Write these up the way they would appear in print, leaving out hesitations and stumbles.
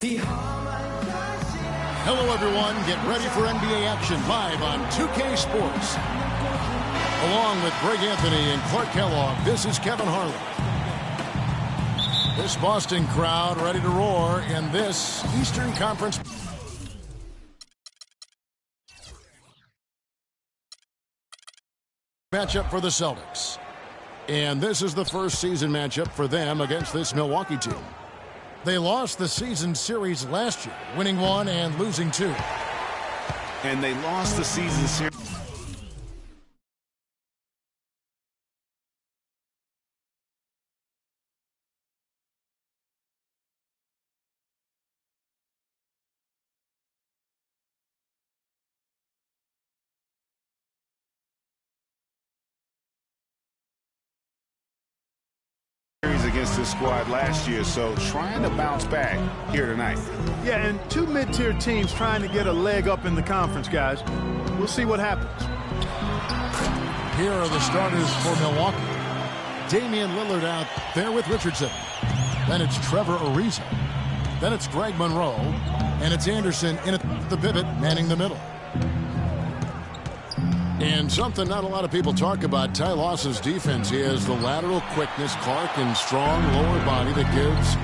Hello, everyone. Get ready for NBA action live on 2K Sports. Along with Greg Anthony and Clark Kellogg, this is Kevin Harlan. This Boston crowd ready to roar in this Eastern Conference matchup for the Celtics. And this is the first season matchup for them against this Milwaukee team. They lost the season series last year, winning 1 and losing 2. And they lost the season series. Against this squad last year, so trying to bounce back here tonight. Yeah, and two mid-tier teams trying to get a leg up in the conference, guys. We'll see what happens. Here are the starters for Milwaukee. Damian Lillard out there with Richardson. Then it's Trevor Ariza. Then it's Greg Monroe. And it's Anderson in at the pivot, manning the middle. And something not a lot of people talk about, Ty Lawson's defense. He has the lateral quickness, Clark, and strong lower body that gives,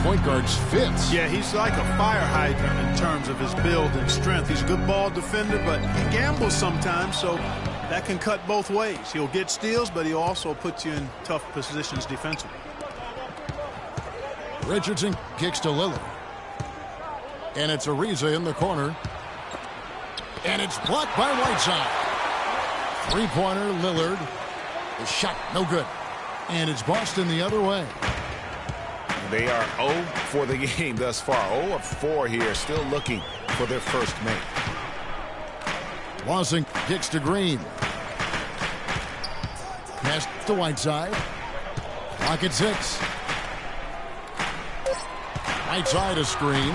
point guards fits. Yeah, he's like a fire hydrant in terms of his build and strength. He's a good ball defender, but he gambles sometimes, so that can cut both ways. He'll get steals, but he'll also put you in tough positions defensively. Richardson kicks to Lillard. And it's Ariza in the corner. And it's blocked by Whiteside. Three-pointer, Lillard. The shot, no good. And it's Boston the other way. They are 0 for the game thus far. 0 of 4 here, still looking for their first make. Lawson kicks to Green. Pass to Whiteside. Clock at 6. Whiteside a screen.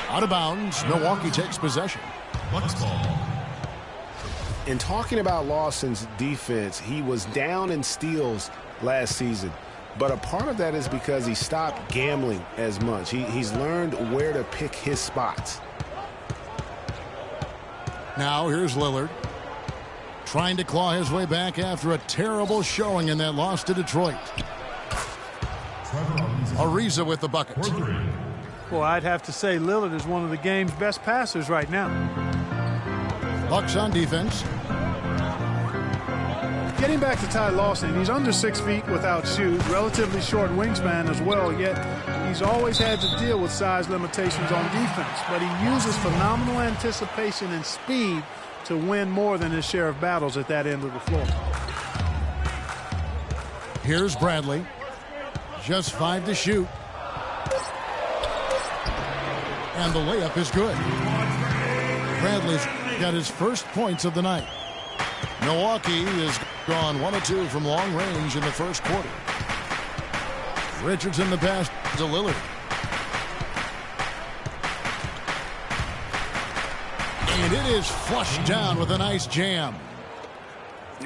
Out of bounds. Milwaukee takes possession. Bucks ball. In talking about Lawson's defense, he was down in steals last season. But a part of that is because he stopped gambling as much. He's learned where to pick his spots. Now here's Lillard. Trying to claw his way back after a terrible showing in that loss to Detroit. Ariza with the bucket. Well, I'd have to say Lillard is one of the game's best passers right now. Bucks on defense. Getting back to Ty Lawson, he's under 6 feet without shoes, relatively short wingspan as well, yet he's always had to deal with size limitations on defense. But he uses phenomenal anticipation and speed to win more than his share of battles at that end of the floor. Here's Bradley. Just 5 to shoot. And the layup is good. Bradley's got his first points of the night. Milwaukee is gone 1 of 2 from long range in the first quarter. Richardson the pass to Lillard. And it is flushed down with a nice jam.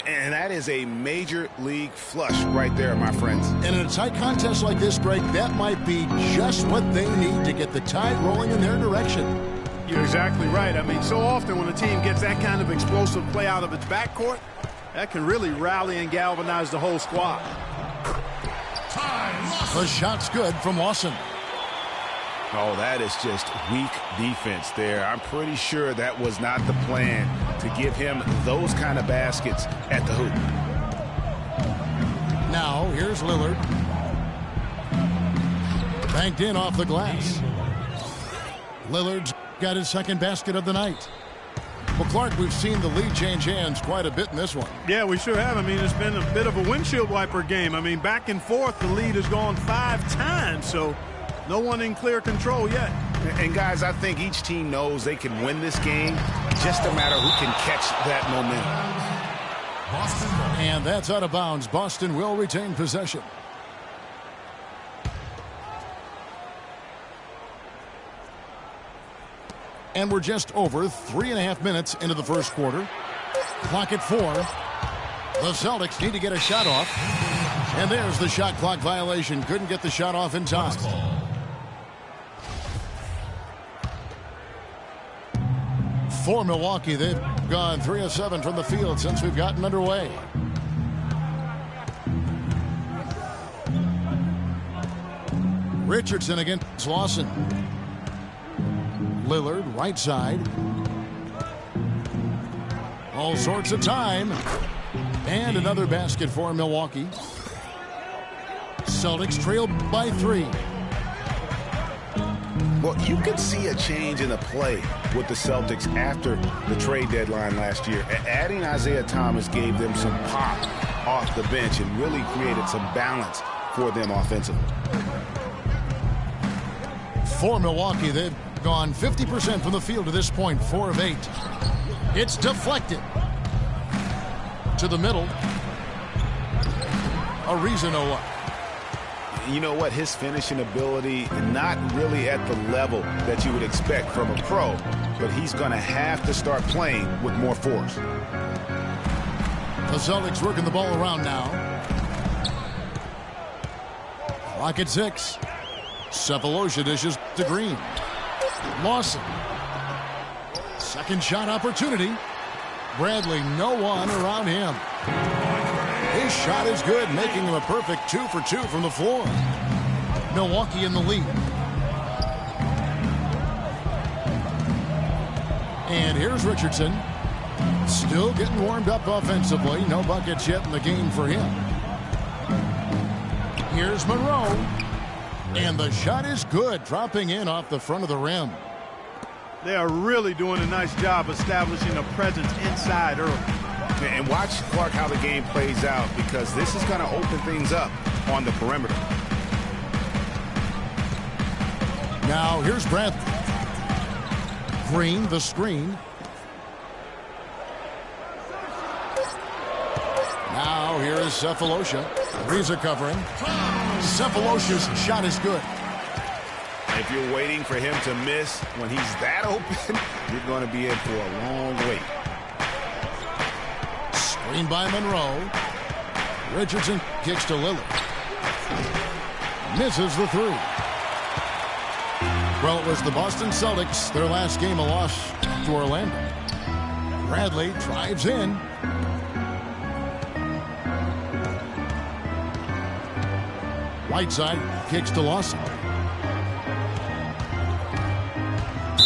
And that is a major league flush right there, my friends. And in a tight contest like this, Greg, that might be just what they need to get the tide rolling in their direction. You're exactly right. I mean, so often when a team gets that kind of explosive play out of its backcourt, that can really rally and galvanize the whole squad. The shot's good from Lawson. Oh, that is just weak defense there. I'm pretty sure that was not the plan to give him those kind of baskets at the hoop. Now, here's Lillard. Banked in off the glass. Lillard's got his second basket of the night. Well, Clark, we've seen the lead change hands quite a bit in this one. Yeah, we sure have. I mean, it's been a bit of a windshield wiper game. I mean, back and forth, the lead has gone 5 times, so no one in clear control yet. And, guys, I think each team knows they can win this game. Just a matter who can catch that momentum. And that's out of bounds. Boston will retain possession. And we're just over 3.5 minutes into the first quarter. Clock at 4. The Celtics need to get a shot off. And there's the shot clock violation. Couldn't get the shot off in time. For Milwaukee, they've gone 3 of 7 from the field since we've gotten underway. Richardson against Lawson. Lillard, right side. All sorts of time. And another basket for Milwaukee. Celtics trail by 3. Well, you could see a change in the play with the Celtics after the trade deadline last year. Adding Isaiah Thomas gave them some pop off the bench and really created some balance for them offensively. For Milwaukee, they've gone 50% from the field to this point, 4 of 8. It's deflected to the middle. Ariza. You know what? His finishing ability, not really at the level that you would expect from a pro, but he's going to have to start playing with more force. The Celtics working the ball around now. Clock at 6. Cephalosha dishes to Green. Lawson. Second shot opportunity. Bradley, no one around him. His shot is good, making him a perfect 2 for 2 from the floor. Milwaukee in the lead. And here's Richardson. Still getting warmed up offensively. No buckets yet in the game for him. Here's Monroe. And the shot is good, dropping in off the front of the rim. They are really doing a nice job establishing a presence inside early. And watch, Clark, how the game plays out, because this is going to open things up on the perimeter. Now here's Bradley. Green, the screen. Now here is Cephalosha. Ariza covering. Cephalosha's shot is good. If you're waiting for him to miss when he's that open, you're going to be in for a long wait. Screen by Monroe. Richardson kicks to Lillard. Misses the 3. Well, it was the Boston Celtics, their last game a loss to Orlando. Bradley drives in. Whiteside kicks to Lawson.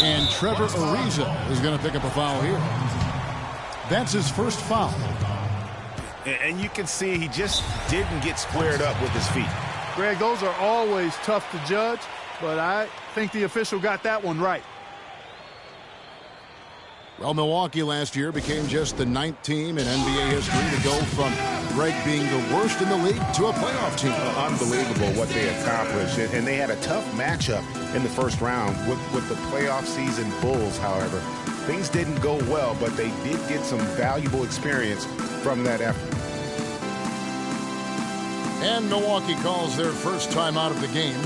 And Trevor Ariza is going to pick up a foul here. That's his first foul. And you can see he just didn't get squared up with his feet. Greg, those are always tough to judge, but I think the official got that one right. Well, Milwaukee last year became just the 9th team in NBA history to go from Greg being the worst in the league to a playoff team. Unbelievable what they accomplished. And they had a tough matchup in the first round with the playoff season Bulls, however. Things didn't go well, but they did get some valuable experience from that effort. And Milwaukee calls their first time out of the game.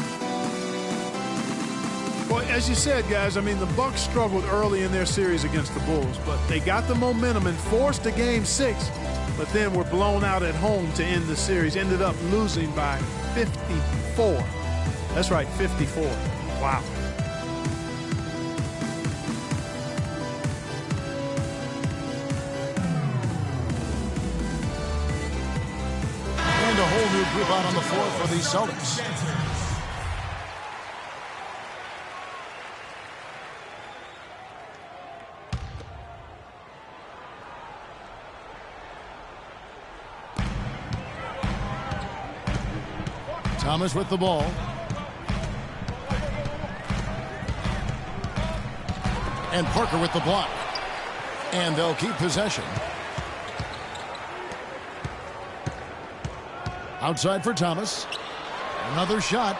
Well, as you said, guys, I mean, the Bucks struggled early in their series against the Bulls, but they got the momentum and forced a Game 6, but then were blown out at home to end the series. Ended up losing by 54. That's right, 54. Wow. And a whole new group out on the floor for the Celtics. Thomas with the ball. And Parker with the block. And they'll keep possession. Outside for Thomas. Another shot.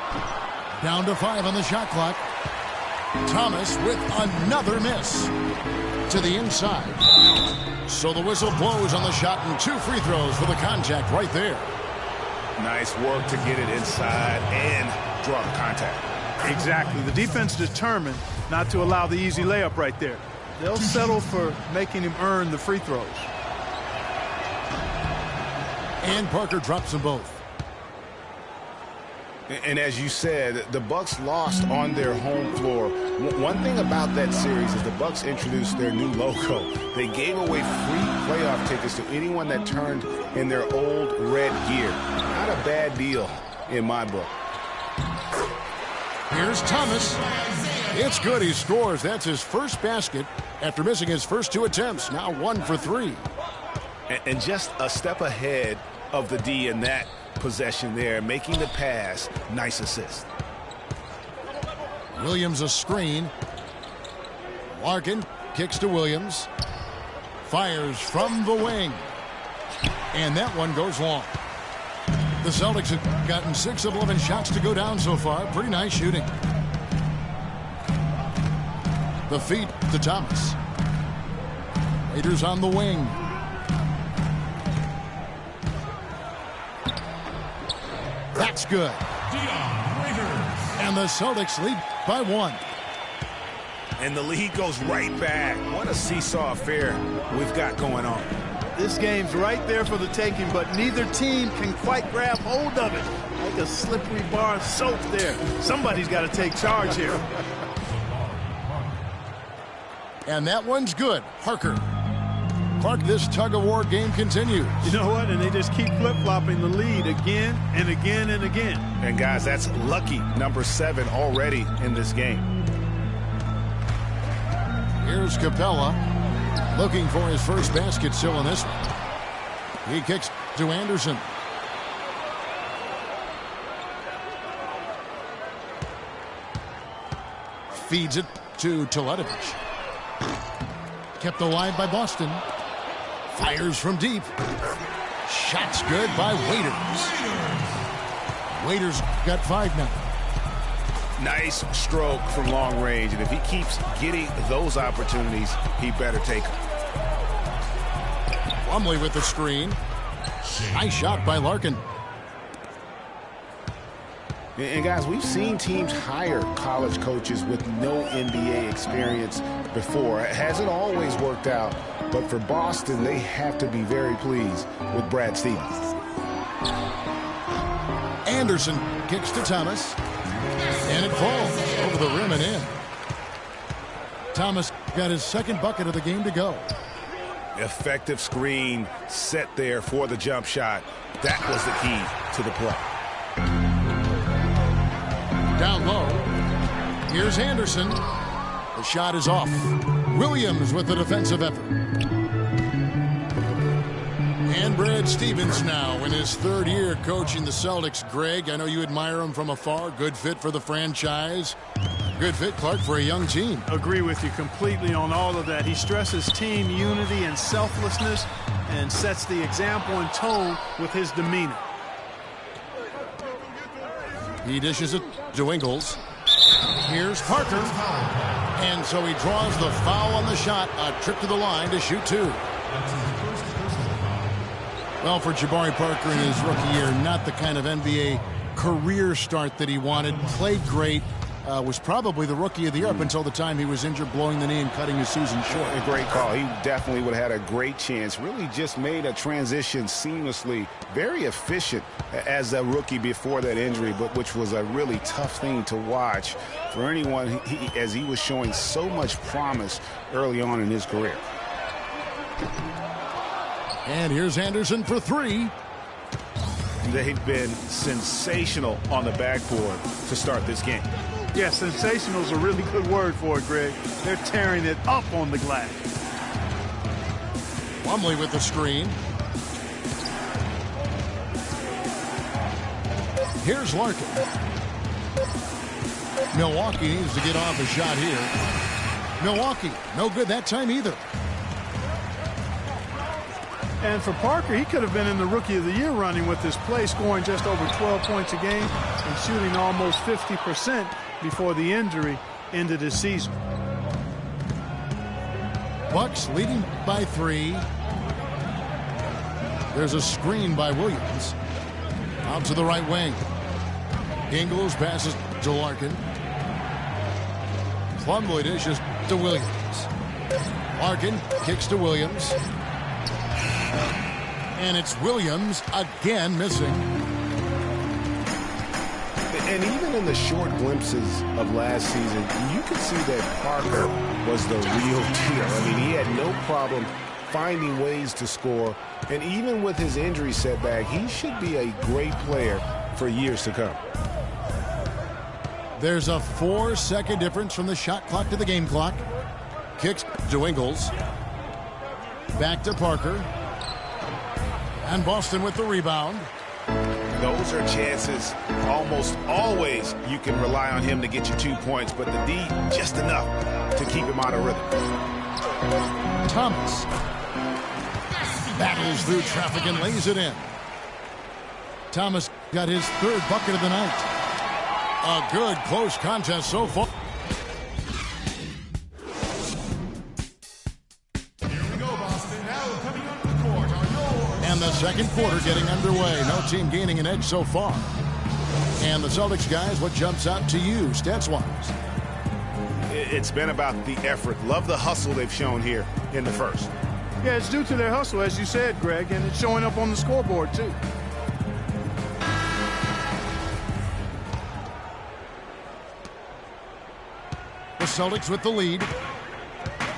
Down to 5 on the shot clock. Thomas with another miss. To the inside. So the whistle blows on the shot and 2 free throws for the contact right there. Nice work to get it inside and draw the contact. Exactly. The defense determined not to allow the easy layup right there. They'll settle for making him earn the free throws. And Parker drops them both. And as you said, the Bucks lost on their home floor. One thing about that series is the Bucks introduced their new logo. They gave away free playoff tickets to anyone that turned in their old red gear. Not a bad deal in my book. Here's Thomas. It's good. He scores. That's his first basket after missing his first 2 attempts. Now 1 for 3. And just a step ahead of the D in that possession there, making the pass. Nice assist. Williams a screen. Larkin kicks to Williams. Fires from the wing. And that one goes long. The Celtics have gotten 6 of 11 shots to go down so far. Pretty nice shooting. The feed to Thomas. Raiders on the wing. That's good. And the Celtics lead by 1. And the lead goes right back. What a seesaw affair we've got going on. This game's right there for the taking, but neither team can quite grab hold of it. Like a slippery bar of soap there. Somebody's got to take charge here. And that one's good. Parker. Clark, this tug-of-war game continues. You know what? And they just keep flip-flopping the lead again and again and again. And, guys, that's lucky number 7 already in this game. Here's Capella looking for his first basket still in this one. He kicks to Anderson. Feeds it to Teletovic. Kept alive by Boston. Fires from deep. Shots good by Waiters. Waiters got 5 now. Nice stroke from long range, and if he keeps getting those opportunities, he better take them. Plumlee with the screen. Nice shot by Larkin. And guys, we've seen teams hire college coaches with no NBA experience before. It hasn't always worked out, but for Boston, they have to be very pleased with Brad Stevens. Anderson kicks to Thomas. And it falls over the rim and in. Thomas got his second bucket of the game to go. Effective screen set there for the jump shot. That was the key to the play. Down low. Here's Anderson. The shot is off. Williams with the defensive effort. And Brad Stevens now in his 3rd year coaching the Celtics. Greg, I know you admire him from afar. Good fit for the franchise. Good fit, Clark, for a young team. Agree with you completely on all of that. He stresses team unity and selflessness and sets the example and tone with his demeanor. He dishes it to Ingles. Here's Parker. And so he draws the foul on the shot. A trip to the line to shoot 2. Well, for Jabari Parker in his rookie year, not the kind of NBA career start that he wanted. Played great. Was probably the rookie of the year up until the time he was injured, blowing the knee and cutting his season short. A great call. He definitely would have had a great chance. Really just made a transition seamlessly. Very efficient as a rookie before that injury, but which was a really tough thing to watch for anyone as he was showing so much promise early on in his career. And here's Anderson for 3. They've been sensational on the backboard to start this game. Yeah, sensational is a really good word for it, Greg. They're tearing it up on the glass. Plumlee with the screen. Here's Larkin. Milwaukee needs to get off a shot here. Milwaukee, no good that time either. And for Parker, he could have been in the Rookie of the Year running with this play, scoring just over 12 points a game and shooting almost 50% before the injury ended his season. Bucks leading by 3. There's a screen by Williams. Out to the right wing. Ingles passes to Larkin. Plumlee dishes to Williams. Larkin kicks to Williams. And it's Williams again missing. And even in the short glimpses of last season, you could see that Parker was the real deal. I mean, he had no problem finding ways to score. And even with his injury setback, he should be a great player for years to come. There's a 4-second difference from the shot clock to the game clock. Kicks to Ingles. Back to Parker. And Boston with the rebound. Those are chances almost always you can rely on him to get you 2 points, but the D just enough to keep him out of rhythm. Thomas battles through traffic and lays it in. Thomas got his 3rd bucket of the night. A good close contest so far. Here we go, Boston. Now coming onto the court are yours. And the second quarter getting underway. No team gaining an edge so far. And the Celtics guys, what jumps out to you stats-wise? It's been about the effort. Love the hustle they've shown here in the first. Yeah, it's due to their hustle, as you said, Greg, and it's showing up on the scoreboard, too. The Celtics with the lead.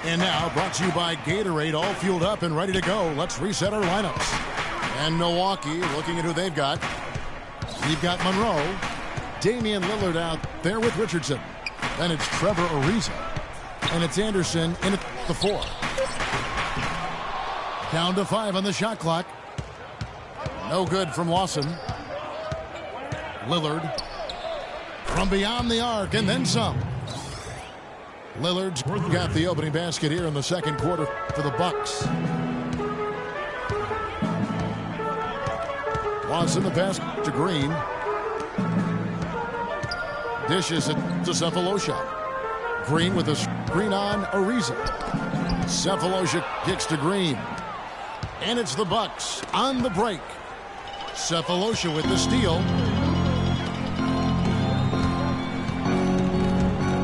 And now brought to you by Gatorade, all fueled up and ready to go. Let's reset our lineups. And Milwaukee looking at who they've got. You've got Monroe. Damian Lillard out there with Richardson. Then it's Trevor Ariza. And it's Anderson in at the 4. Down to 5 on the shot clock. No good from Lawson. Lillard from beyond the arc and then some. Lillard's got the opening basket here in the second quarter for the Bucks. Watson the pass to Green. Dishes it to Cephalosha. Green with a screen on Ariza. Cephalosha kicks to Green. And it's the Bucks on the break. Cephalosha with the steal.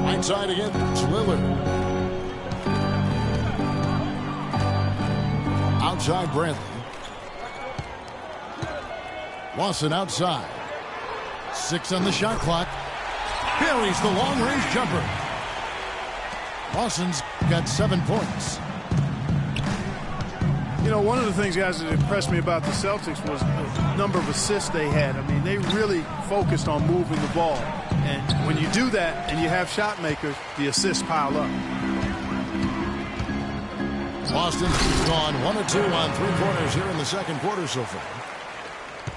Right side against Lillard. Outside Bradley. Watson outside. 6 on the shot clock. Buries the long-range jumper. Watson's got 7 points. You know, one of the things, guys, that impressed me about the Celtics was the number of assists they had. I mean, they really focused on moving the ball. And when you do that and you have shot makers, the assists pile up. Boston's gone 1 of 2 on 3-pointers here in the second quarter so far.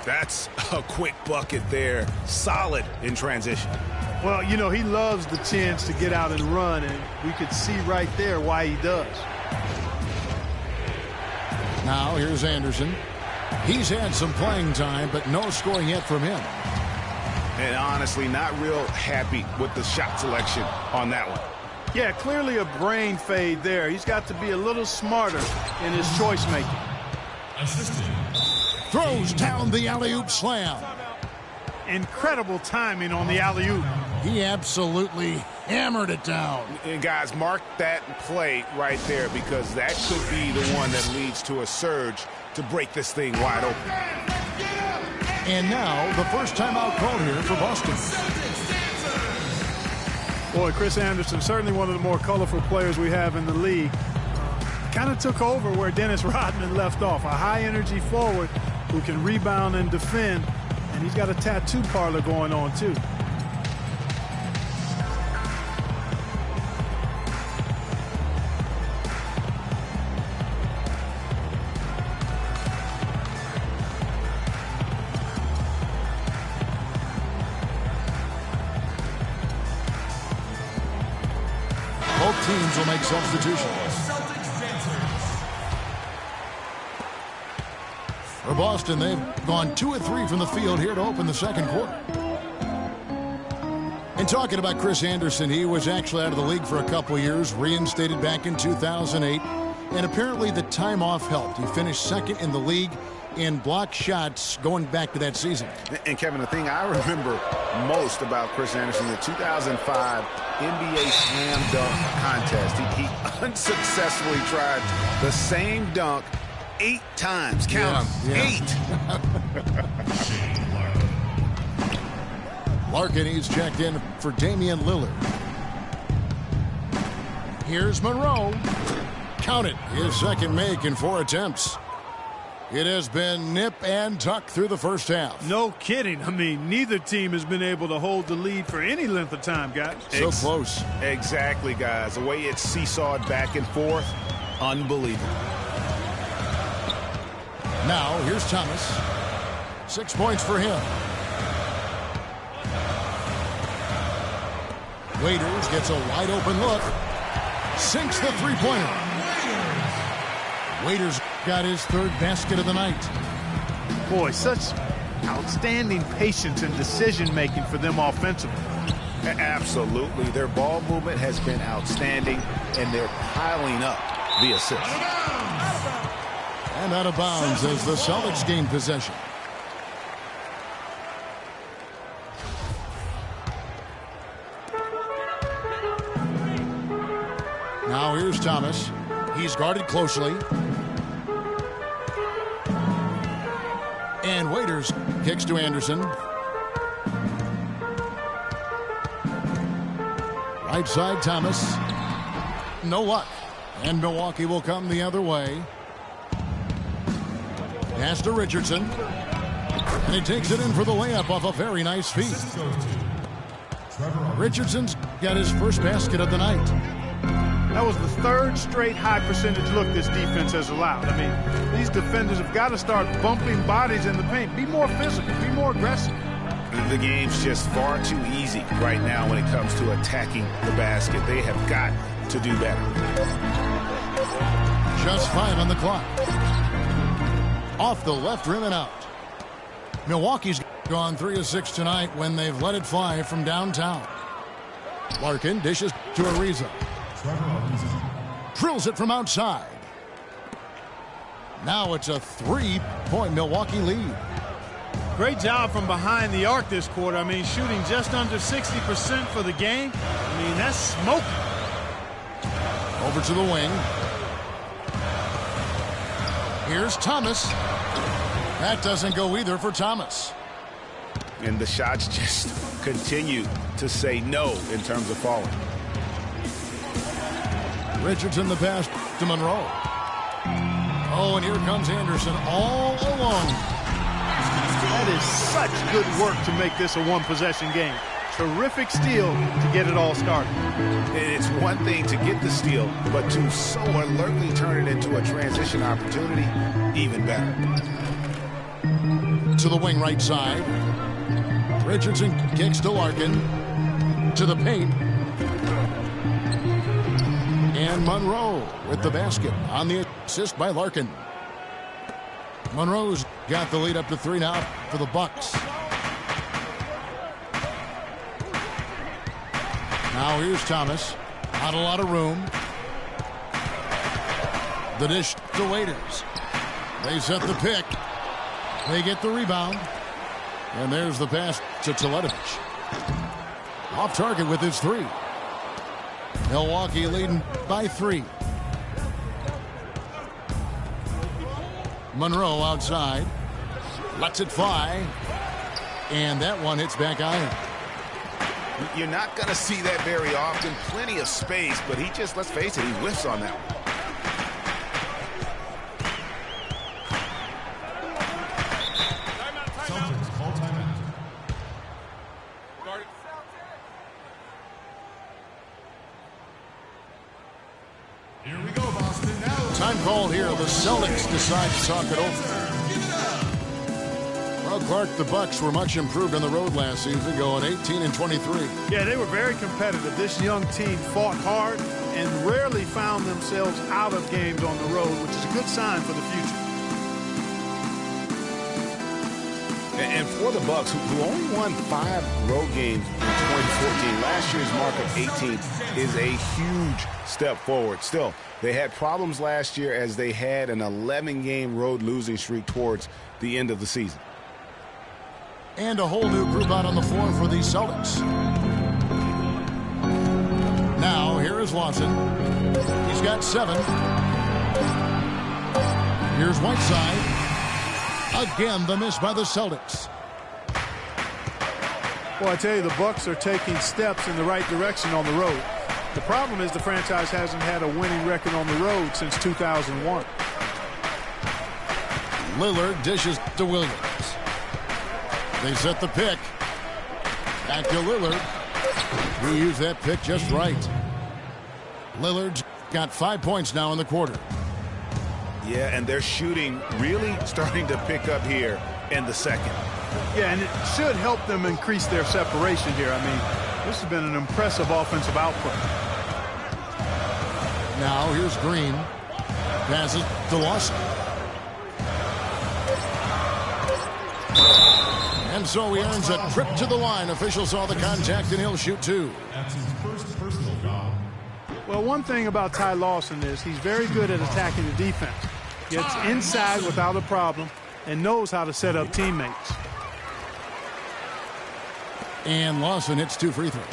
That's a quick bucket there. Solid in transition. Well, you know, he loves the chance to get out and run, and we could see right there why he does. Now here's Anderson. He's had some playing time, but no scoring yet from him. And honestly, not real happy with the shot selection on that one. Yeah, clearly a brain fade there. He's got to be a little smarter in his choice making. Assistant. Throws down the alley-oop slam. Incredible timing on the alley-oop. He absolutely hammered it down. And guys, mark that play right there, because that could be the one that leads to a surge to break this thing wide open. And now the first timeout called here for Boston. Boy, Chris Anderson, certainly one of the more colorful players we have in the league. Kind of took over where Dennis Rodman left off. A high-energy forward who can rebound and defend. And he's got a tattoo parlor going on, too. Both teams will make substitutions. For Boston, they've gone 2 of 3 from the field here to open the second quarter. And talking about Chris Anderson, he was actually out of the league for a couple of years, reinstated back in 2008, and apparently the time off helped. He finished second in the league in block shots going back to that season. And Kevin, the thing I remember most about Chris Anderson, the 2005 NBA Slam Dunk Contest. He unsuccessfully tried the same dunk 8 times. Count them. 8. Larkin, he's checked in for Damian Lillard. Here's Monroe. Count it. His second make in 4 attempts. It has been nip and tuck through the first half. No kidding. I mean, neither team has been able to hold the lead for any length of time, guys. So close. Exactly, guys. The way it's seesawed back and forth, unbelievable. Now, here's Thomas. 6 points for him. Waiters gets a wide-open look. Sinks the three-pointer. Waiters got his 3rd basket of the night. Boy, such outstanding patience and decision-making for them offensively. Absolutely. Their ball movement has been outstanding, and they're piling up the assists. And out of bounds as the Celtics gain possession. Now here's Thomas. He's guarded closely. And Waiters kicks to Anderson. Right side, Thomas. No luck. And Milwaukee will come the other way. Pass to Richardson. And he takes it in for the layup off a very nice feed. Richardson's got his first basket of the night. That was the 3rd straight high percentage look this defense has allowed. I mean, these defenders have got to start bumping bodies in the paint. Be more physical. Be more aggressive. The game's just far too easy right now when it comes to attacking the basket. They have got to do better. Just 5 on the clock. Off the left rim and out. Milwaukee's gone 3 of 6 tonight when they've let it fly from downtown. Larkin dishes to Ariza. Drills it from outside. Now it's a 3-point Milwaukee lead. Great job from behind the arc this quarter. I mean, shooting just under 60% for the game. I mean, that's smoking. Over to the wing. Here's Thomas. That doesn't go either for Thomas. And the shots just continue to say no in terms of falling. Richardson the pass to Monroe. Oh, and here comes Anderson all alone. That is such good work to make this a one-possession game. Terrific steal to get it all started. And it's one thing to get the steal, but to so alertly turn it into a transition opportunity, even better. To the wing right side. Richardson kicks to Larkin. To the paint. And Monroe with the basket on the assist by Larkin. Monroe's got the lead up to 3 now for the Bucks. Now here's Thomas. Not a lot of room. The dish to Waiters. They set the pick. They get the rebound. And there's the pass to Teletovic. Off target with his 3. Milwaukee leading by 3. Monroe outside. Lets it fly. And that one hits back iron. You're not going to see that very often. Plenty of space, but he just, let's face it, he whiffs on that one. Celtics call timeout. Here we go, Boston. Now Time called here. The Celtics decide to talk it over. Well, Clark, the Bucks were much improved on the road last season, going 18-23. Yeah, they were very competitive. This young team fought hard and rarely found themselves out of games on the road, which is a good sign for the future. And for the Bucks, who only won 5 road games in 2014, last year's mark of 18 is a huge step forward. Still, they had problems last year as they had an 11-game road losing streak towards the end of the season. And a whole new group out on the floor for the Celtics. Now, here is Lawson. He's got 7. Here's Whiteside. Again, the miss by the Celtics. Well, I tell you, the Bucks are taking steps in the right direction on the road. The problem is the franchise hasn't had a winning record on the road since 2001. Lillard dishes to Williams. They set the pick. Back to Lillard. He used that pick just right. Lillard's got 5 points now in the quarter. Yeah, and their shooting really starting to pick up here in the second. Yeah, and it should help them increase their separation here. I mean, this has been an impressive offensive output. Now here's Green. Passes to Lawson. And so he earns a trip to the line. Officials saw the contact, and he'll shoot two. That's his first personal foul. Well, one thing about Ty Lawson is he's very good at attacking the defense. Gets inside without a problem and knows how to set up teammates. And Lawson hits 2 free throws.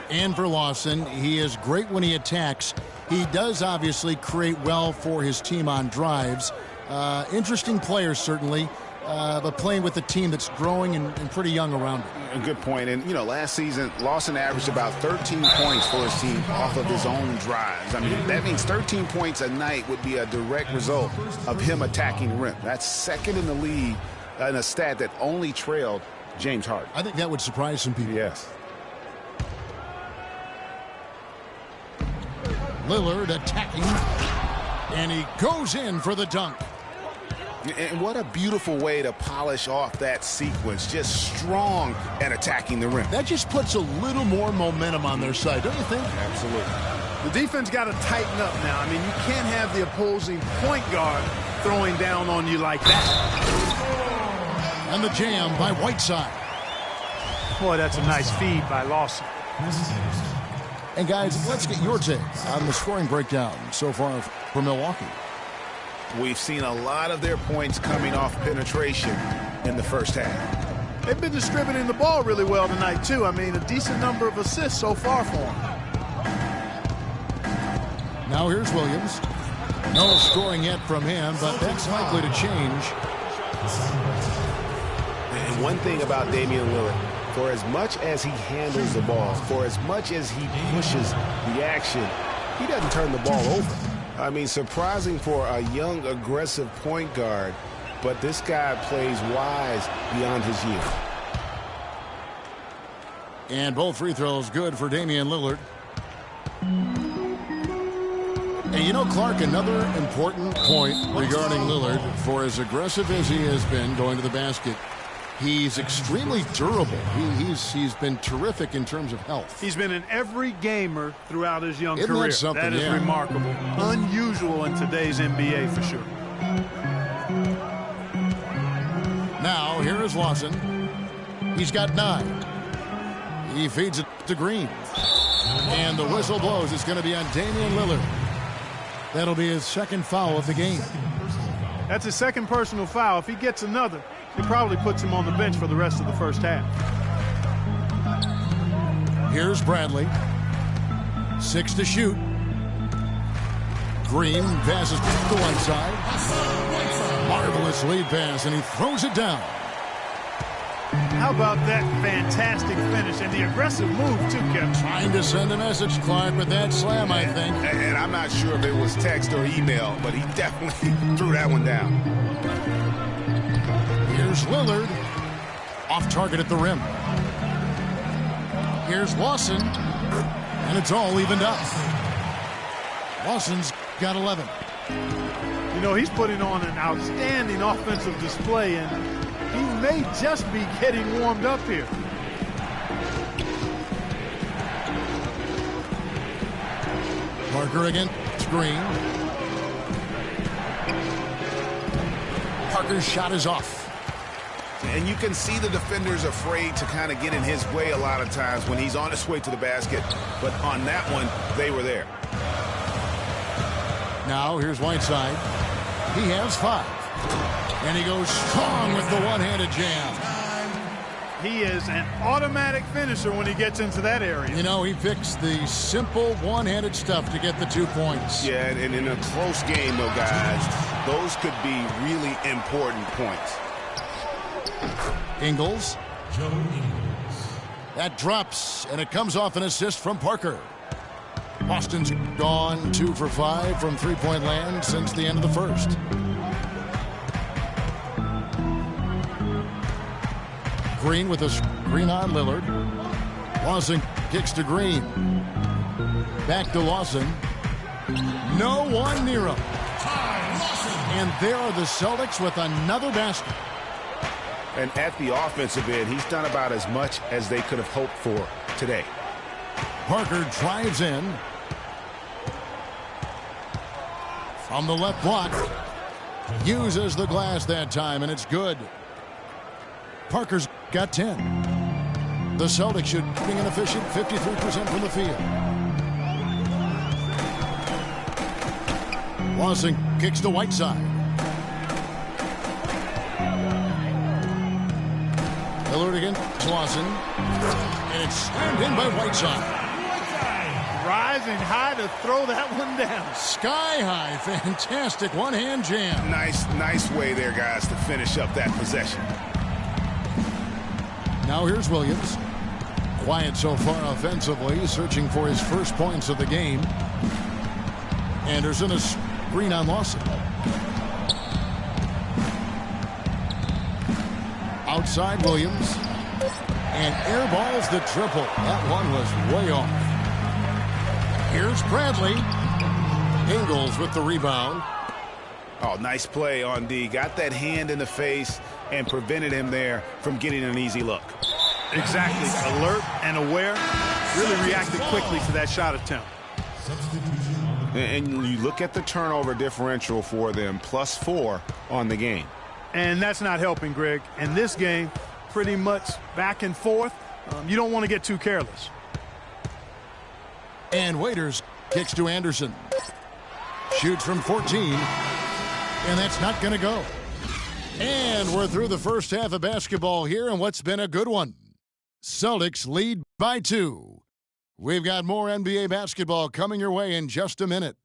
And for Lawson, he is great when he attacks. He does obviously create well for his team on drives. Interesting player, certainly, but playing with a team that's growing and pretty young around him. A good point. And, you know, last season, Lawson averaged about 13 points for his team off of his own drives. I mean, that means 13 points a night would be a direct result of him attacking the rim. That's second in the league in a stat that only trailed James Harden. I think that would surprise some people. Yes. Lillard attacking, and he goes in for the dunk. And what a beautiful way to polish off that sequence. Just strong at attacking the rim. That just puts a little more momentum on their side, don't you think? Absolutely. The defense got to tighten up now. I mean, you can't have the opposing point guard throwing down on you like that. And the jam by Whiteside. Boy, that's a nice feed by Lawson. And guys, let's get your take on the scoring breakdown so far for Milwaukee. We've seen a lot of their points coming off penetration in the first half. They've been distributing the ball really well tonight, too. I mean, a decent number of assists so far for them. Now here's Williams. No scoring yet from him, but that's likely to change. And one thing about Damian Lillard, for as much as he handles the ball, for as much as he pushes the action, he doesn't turn the ball over. I mean, surprising for a young, aggressive point guard, but this guy plays wise beyond his years. And both free throws good for Damian Lillard. And you know, Clark, another important point regarding Lillard, for as aggressive as he has been going to the basket, he's extremely durable. He's been terrific in terms of health. He's been an every gamer throughout his young Isn't career. that something? That is remarkable. Unusual in today's NBA for sure. Now, here is Lawson. He's got 9. He feeds it to Green. And the whistle blows. It's going to be on Damian Lillard. That'll be his second foul of the game. That's his second personal foul. If he gets another, it probably puts him on the bench for the rest of the first half. Here's Bradley. 6 to shoot. Green passes to the Whiteside. Marvelous lead pass, and he throws it down. How about that fantastic finish and the aggressive move, too, Kevin? Trying to send a message, Clark, with that slam, I think. And I'm not sure if it was text or email, but he definitely threw that one down. Here's Lillard. Off target at the rim. Here's Lawson. And it's all evened up. Lawson's got 11. You know, he's putting on an outstanding offensive display, and he may just be getting warmed up here. Parker against Green. Parker's shot is off. And you can see the defenders afraid to kind of get in his way a lot of times when he's on his way to the basket. But on that one, they were there. Now here's Whiteside. He has 5. And he goes strong with the one-handed jam. He is an automatic finisher when he gets into that area. You know, he picks the simple one-handed stuff to get the 2 points. Yeah, and in a close game, though, guys, those could be really important points. Ingles. Joe Ingles. That drops, and it comes off an assist from Parker. Boston's gone 2 for 5 from three-point land since the end of the first. Green with a screen on Lillard. Lawson kicks to Green. Back to Lawson. No one near him. And there are the Celtics with another basket. And at the offensive end, he's done about as much as they could have hoped for today. Parker drives in. From the left block. Uses the glass that time, and it's good. Parker's got 10. The Celtics should be an efficient 53% from the field. Lawson kicks to Whiteside. Lillard against Lawson. And it's slammed in by Whiteside. Rising high to throw that one down. Sky high. Fantastic one-hand jam. Nice way there, guys, to finish up that possession. Now here's Williams. Quiet so far offensively, searching for his first points of the game. Anderson, a screen on Lawson. Outside Williams. And airballs the triple. That one was way off. Here's Bradley. Ingles with the rebound. Oh, nice play on D. Got that hand in the face and prevented him there from getting an easy look. Exactly. Alert and aware. Really reacted quickly to that shot attempt. And you look at the turnover differential for them, +4 on the game. And that's not helping, Greg. In this game, pretty much back and forth. You don't want to get too careless. And Waiters kicks to Anderson. Shoots from 14. And that's not going to go. And we're through the first half of basketball here, and what's been a good one. Celtics lead by 2. We've got more NBA basketball coming your way in just a minute.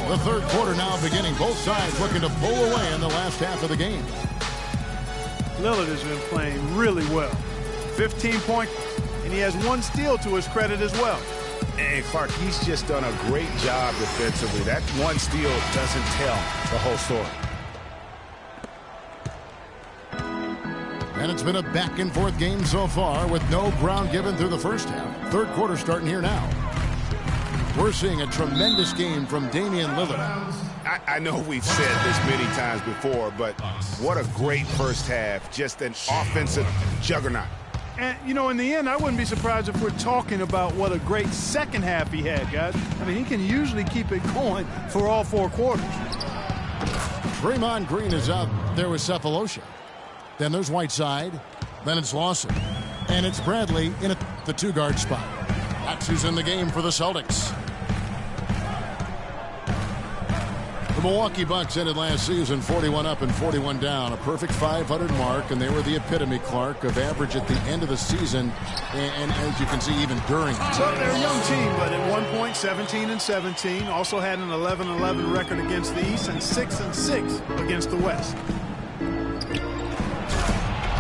The third quarter now beginning. Both sides looking to pull away in the last half of the game. Lillard has been playing really well. 15 points, and he has 1 steal to his credit as well. And Clark, he's just done a great job defensively. That 1 steal doesn't tell the whole story. And it's been a back-and-forth game so far with no ground given through the first half. Third quarter starting here now. We're seeing a tremendous game from Damian Lillard. I know we've said this many times before, but what a great first half. Just an offensive juggernaut. And, you know, in the end, I wouldn't be surprised if we're talking about what a great second half he had, guys. I mean, he can usually keep it going for all 4 quarters. Draymond Green is out there with Cephalosha. Then there's Whiteside. Then it's Lawson. And it's Bradley in at the 2-guard spot. That's who's in the game for the Celtics. The Milwaukee Bucks ended last season 41 up and 41 down, a perfect 500 mark, and they were the epitome, Clark, of average at the end of the season, and as you can see, even during it. Well, they're a young team, but at one point, 17-17, also had an 11-11 record against the East and 6-6 against the West.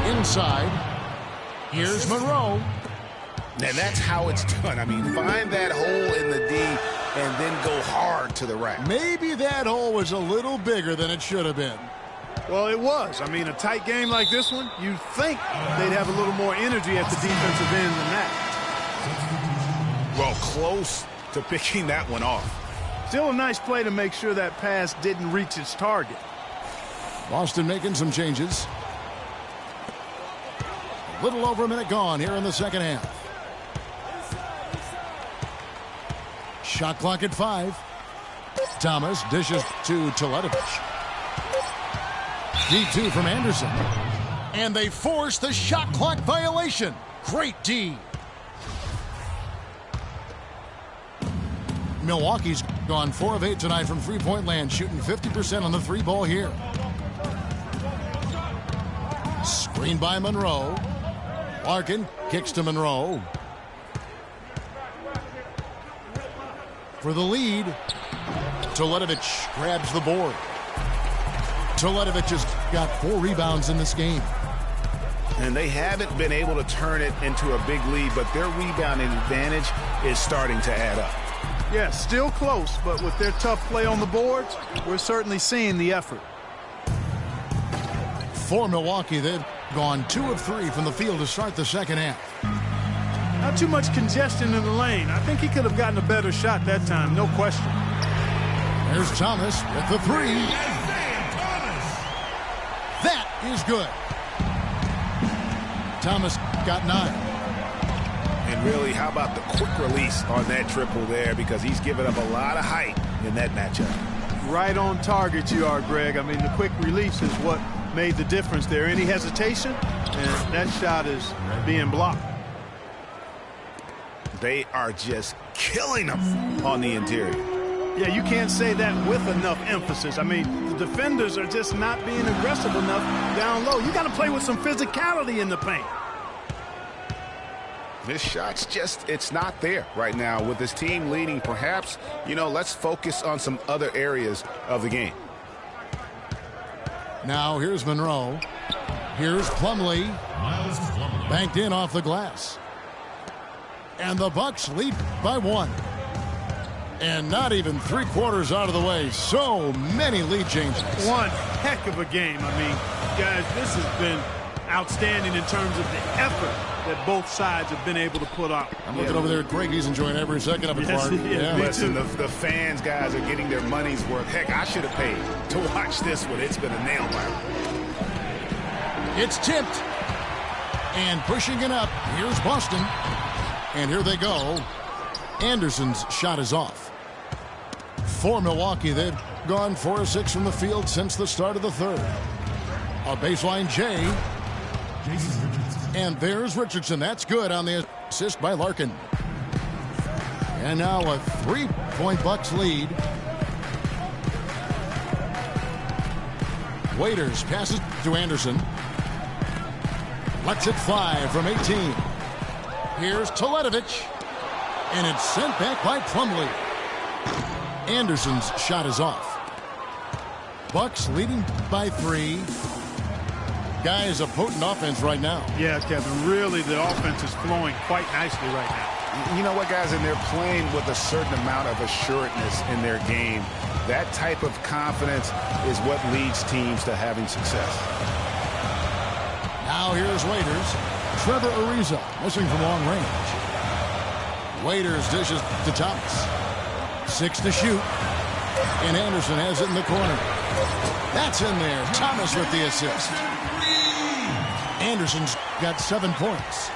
Inside, here's Monroe. And that's how it's done. I mean, find that hole in the D and then go hard to the rack. Maybe that hole was a little bigger than it should have been. Well, it was. I mean, a tight game like this one, you'd think they'd have a little more energy at the defensive end than that. Well, close to picking that one off. Still a nice play to make sure that pass didn't reach its target. Boston making some changes. A little over a minute gone here in the second half. Shot clock at 5. Thomas dishes to Teletovic. D2 from Anderson. And they force the shot clock violation. Great D. Milwaukee's gone 4 of 8 tonight from three-point land, shooting 50% on the 3 ball here. Screen Screen by Monroe. Larkin kicks to Monroe. For the lead, Teletovic grabs the board. Teletovic has got 4 rebounds in this game. And they haven't been able to turn it into a big lead, but their rebounding advantage is starting to add up. Yeah, still close, but with their tough play on the boards, we're certainly seeing the effort. For Milwaukee, they've gone 2 of 3 from the field to start the second half. Not too much congestion in the lane. I think he could have gotten a better shot that time, no question. There's Thomas with the 3. That is good. Thomas got 9. And really, how about the quick release on that triple there, because he's given up a lot of height in that matchup. Right on target you are, Greg. I mean, the quick release is what made the difference there. Any hesitation, and that shot is being blocked. They are just killing them on the interior. Yeah, you can't say that with enough emphasis. I mean, the defenders are just not being aggressive enough down low. You got to play with some physicality in the paint. This shot's just, it's not there right now. With this team leading, perhaps, let's focus on some other areas of the game. Now here's Monroe. Here's Plumlee. Banked in off the glass. And the Bucks lead by 1. And not even 3/4 out of the way. So many lead changes. One heck of a game. I mean, guys, this has been outstanding in terms of the effort that both sides have been able to put out. I'm looking over there at Greg. He's enjoying every second of it, Yes, Clark. yeah. Listen, the fans, guys, are getting their money's worth. Heck, I should have paid to watch this one. It's been a nail biter. It's tipped. And pushing it up. Here's Boston. And here they go. Anderson's shot is off. For Milwaukee, they've gone 4 of 6 from the field since the start of the third. A baseline J. And there's Richardson. That's good on the assist by Larkin. And now a 3-point Bucks lead. Waiters passes to Anderson. Lets it fly from 18. Here's Teletovic. And it's sent back by Plumlee. Anderson's shot is off. Bucks leading by 3. Guys, a potent offense right now. Yeah, Kevin, really the offense is flowing quite nicely right now. You know what, guys, and they're playing with a certain amount of assuredness in their game. That type of confidence is what leads teams to having success. Now here's Waiters. Trevor Ariza missing from long range. Waiters dishes to Thomas. 6 to shoot. And Anderson has it in the corner. That's in there. Thomas with the assist. Anderson's got 7 points.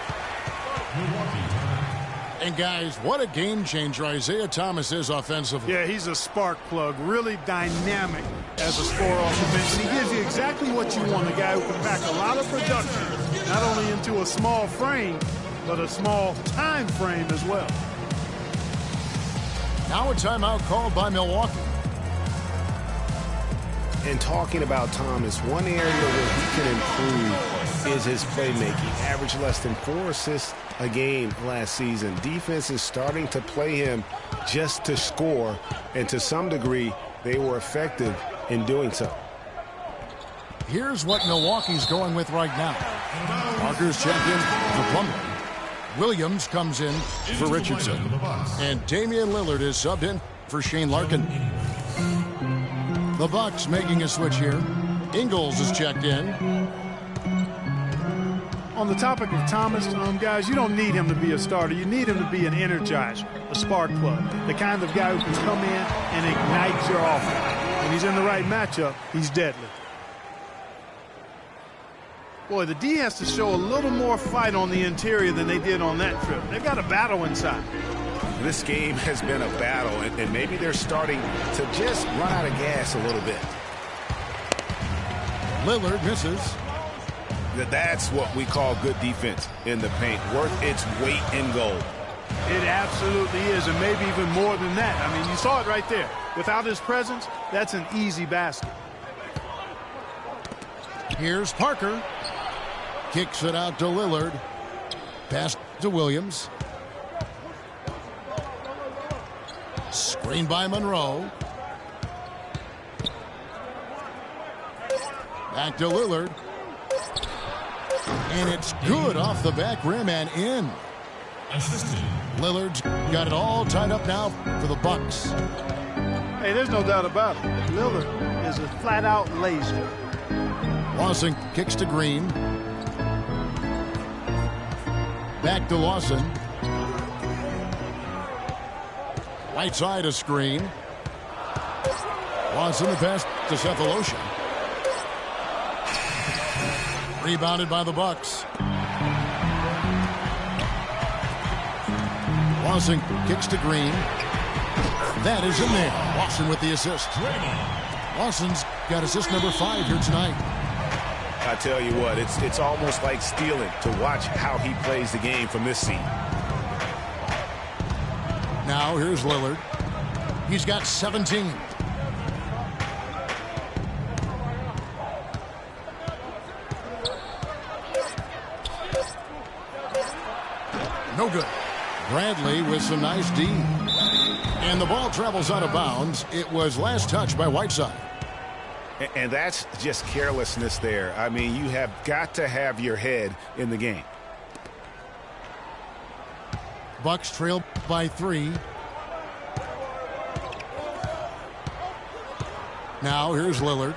And guys, what a game changer Isaiah Thomas is offensively. Yeah, he's a spark plug, really dynamic as a scorer off the bench. And he gives you exactly what you want, a guy who can pack a lot of production, not only into a small frame, but a small time frame as well. Now a timeout called by Milwaukee. And talking about Thomas, one area where he can improve is his playmaking. Averaged less than 4 assists a game last season. Defense is starting to play him just to score, and to some degree, they were effective in doing so. Here's what Milwaukee's going with right now. Parker's checked in for Plumlee. Williams comes in for Richardson. And Damian Lillard is subbed in for Shane Larkin. The Bucks making a switch here. Ingles is checked in. On the topic of Thomas, guys, you don't need him to be a starter. You need him to be an energizer, a spark plug, the kind of guy who can come in and ignite your offense. When he's in the right matchup, he's deadly. Boy, the D has to show a little more fight on the interior than they did on that trip. They've got a battle inside. This game has been a battle, and maybe they're starting to just run out of gas a little bit. Lillard misses. That's what we call good defense in the paint, worth its weight in gold. It absolutely is, and maybe even more than that. I mean, you saw it right there. Without his presence, that's an easy basket. Here's Parker. Kicks it out to Lillard. Pass to Williams. Screen by Monroe. Back to Lillard. And it's good off the back rim and in. Lillard's got it all tied up now for the Bucks. Hey, there's no doubt about it. Lillard is a flat-out laser. Lawson kicks to Green. Back to Lawson. Right side a screen. Lawson the pass to Cephalosha. Rebounded by the Bucks. Lawson kicks to Green. That is in there. Lawson with the assist. Lawson's got assist number 5 here tonight. I tell you what, it's almost like stealing to watch how he plays the game from this seat. Now here's Lillard. He's got 17. No good. Bradley with some nice D. And the ball travels out of bounds. It was last touched by Whiteside. And that's just carelessness there. I mean, you have got to have your head in the game. Bucks trail by 3. Now here's Lillard.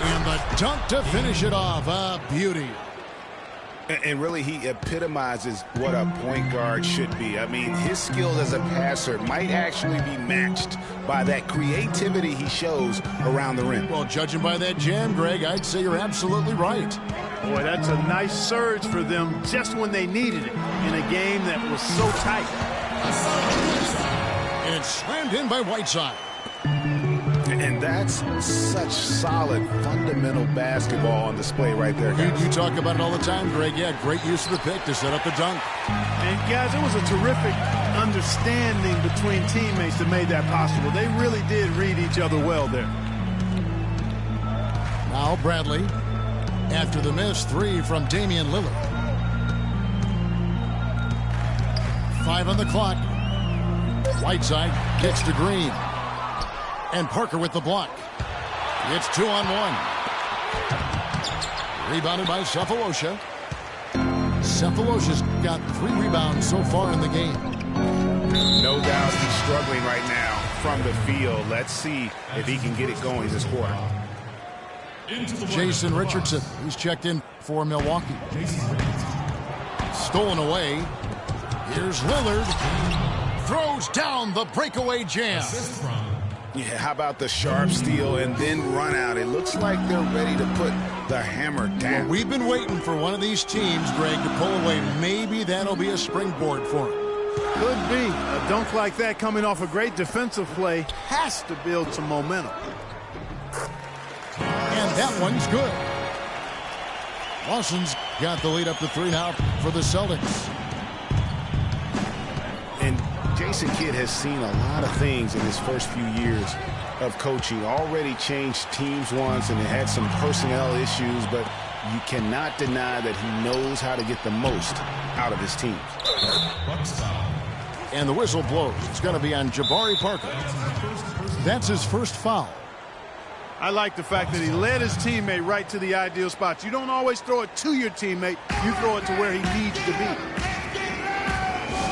And the dunk to finish it off. A beauty. And really, he epitomizes what a point guard should be. I mean, his skills as a passer might actually be matched by that creativity he shows around the rim. Well, judging by that jam, Greg, I'd say you're absolutely right. Boy, that's a nice surge for them just when they needed it in a game that was so tight. And it's slammed in by Whiteside. And that's such solid, fundamental basketball on display right there, guys. You talk about it all the time, Greg. Yeah, great use of the pick to set up the dunk. And, guys, it was a terrific understanding between teammates that made that possible. They really did read each other well there. Now Bradley, after the miss 3 from Damian Lillard. 5 on the clock. Whiteside kicks to Green. And Parker with the block. It's 2-on-1. Rebounded by Cephalosha. Cephalosha's got 3 rebounds so far in the game. No doubt he's struggling right now from the field. Let's see if he can get it going this quarter. Jason Richardson, he's checked in for Milwaukee. Stolen away. Here's Lillard. Throws down the breakaway jam. Yeah, how about the sharp steal and then run out? It looks like they're ready to put the hammer down. Well, we've been waiting for one of these teams, Greg, to pull away. Maybe that'll be a springboard for them. Could be. A dunk like that coming off a great defensive play has to build some momentum. And that one's good. Lawson's got the lead up to 3 now for the Celtics. And Jason Kidd has seen a lot of things in his first few years of coaching. Already changed teams once and had some personnel issues, but you cannot deny that he knows how to get the most out of his team. And the whistle blows. It's going to be on Jabari Parker. That's his first foul. I like the fact that he led his teammate right to the ideal spots. You don't always throw it to your teammate. You throw it to where he needs to be.